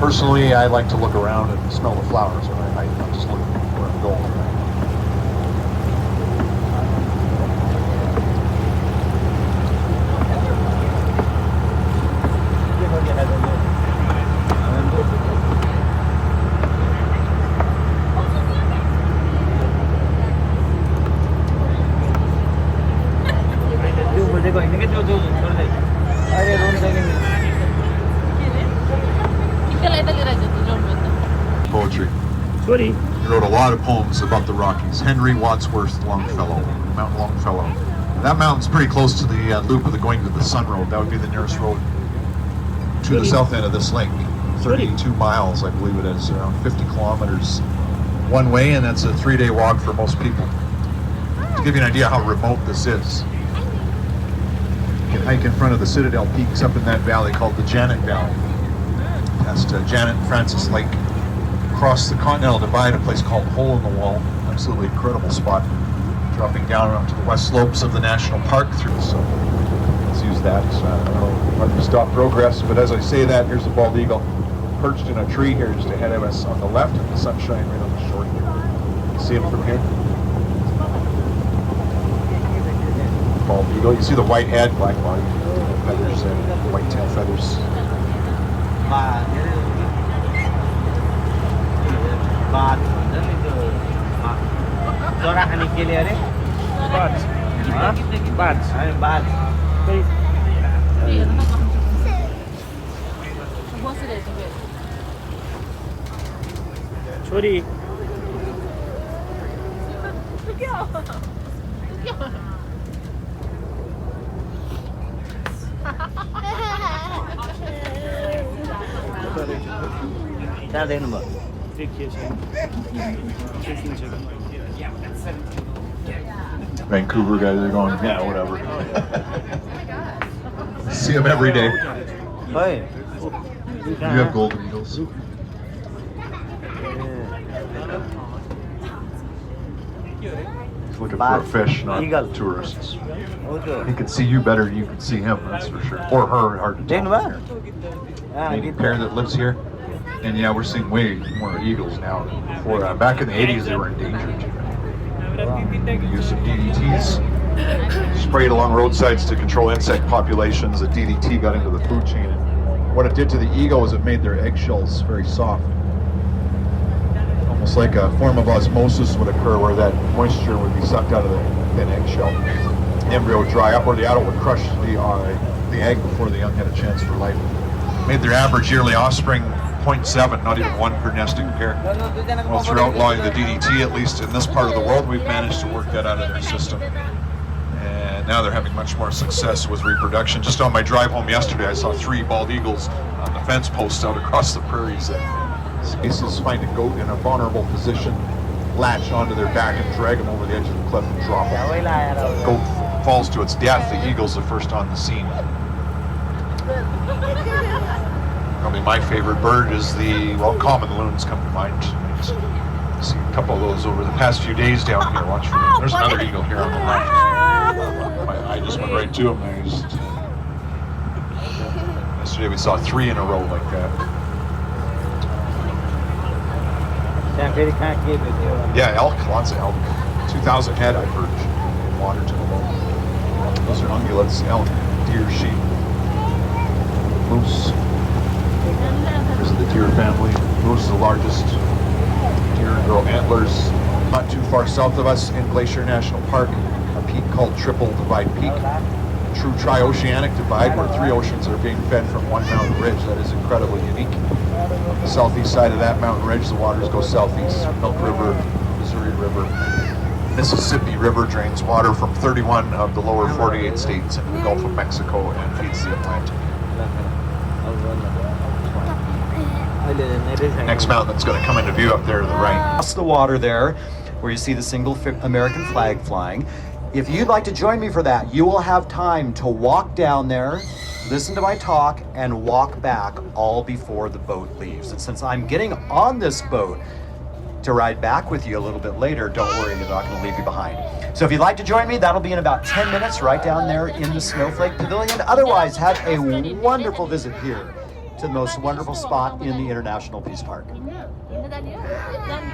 Personally, I like to look around and smell the flowers when I hike. I'm just looking where I'm going. Poetry. He wrote a lot of poems about the Rockies. Henry Wadsworth Longfellow, Mount Longfellow. And that mountain's pretty close to the loop of the Going to the Sun Road. That would be the nearest road to the south end of this lake. 32 miles, I believe it is, around 50 kilometers one way, and that's a 3-day walk for most people. To give you an idea how remote this is, you can hike in front of the Citadel Peaks up in that valley called the Janet Valley. Past Janet and Francis Lake. Across the Continental Divide, a place called Hole in the Wall. Absolutely incredible spot. Dropping down onto the west slopes of the national park through. So let's use that. I don't know how to stop progress, but as I say that, here's a bald eagle perched in a tree here just ahead of us on the left, and the sunshine right on the shore here. You see him from here? Bald eagle. You see the white head, black body, feathers, and white tail feathers. छोरी क्या देख्नु भयो Vancouver guys are going, yeah, whatever. See them every day. You have golden eagles. He's looking for a fish, not tourists. He can see you better than you can see him, that's for sure. Or her, hard to tell. Mating pair that lives here. And yeah, we're seeing way more eagles now than before. Back in the 80s, they were endangered. The use of DDTs sprayed along roadsides to control insect populations. The DDT got into the food chain. And what it did to the eagle was it made their eggshells very soft. Almost like a form of osmosis would occur where that moisture would be sucked out of the thin eggshell. The embryo would dry up, or the adult would crush the egg before the young had a chance for life. Made their average yearly offspring 0.7, not even one per nesting pair. Well, through outlawing the DDT, at least in this part of the world, we've managed to work that out of their system. And now they're having much more success with reproduction. Just on my drive home yesterday, I saw 3 bald eagles on the fence posts out across the prairies. Spaces find a goat in a vulnerable position, latch onto their back and drag them over the edge of the cliff and drop them. Goat falls to its death, the eagle's the first on the scene. Probably my favorite bird is common loons come to mind. I see a couple of those over the past few days down here. Watch for them. There's another eagle here on the left. My eye just went right to him. Yesterday we saw 3 in a row like that. Yeah, elk, lots of elk. 2,000 head I've heard in Waterton alone. Those are ungulates, elk, deer, sheep, moose. There's the deer family. Moose is the largest deer and grow antlers. Not too far south of us in Glacier National Park, a peak called Triple Divide Peak. A true tri-oceanic divide where 3 oceans are being fed from one mountain ridge. That is incredibly unique. On the southeast side of that mountain ridge, the waters go southeast. Milk River, Missouri River, Mississippi River drains water from 31 of the lower 48 states into the Gulf of Mexico and feeds the Atlantic. Next mountain that's going to come into view up there to the right. Across the water there, where you see the single American flag flying. If you'd like to join me for that, you will have time to walk down there, listen to my talk, and walk back all before the boat leaves. And since I'm getting on this boat to ride back with you a little bit later, don't worry, you're not going to leave you behind. So if you'd like to join me, that'll be in about 10 minutes right down there in the Snowflake Pavilion. Otherwise, have a wonderful visit here to the most wonderful spot in the International Peace Park. Ini tadi ya. Dan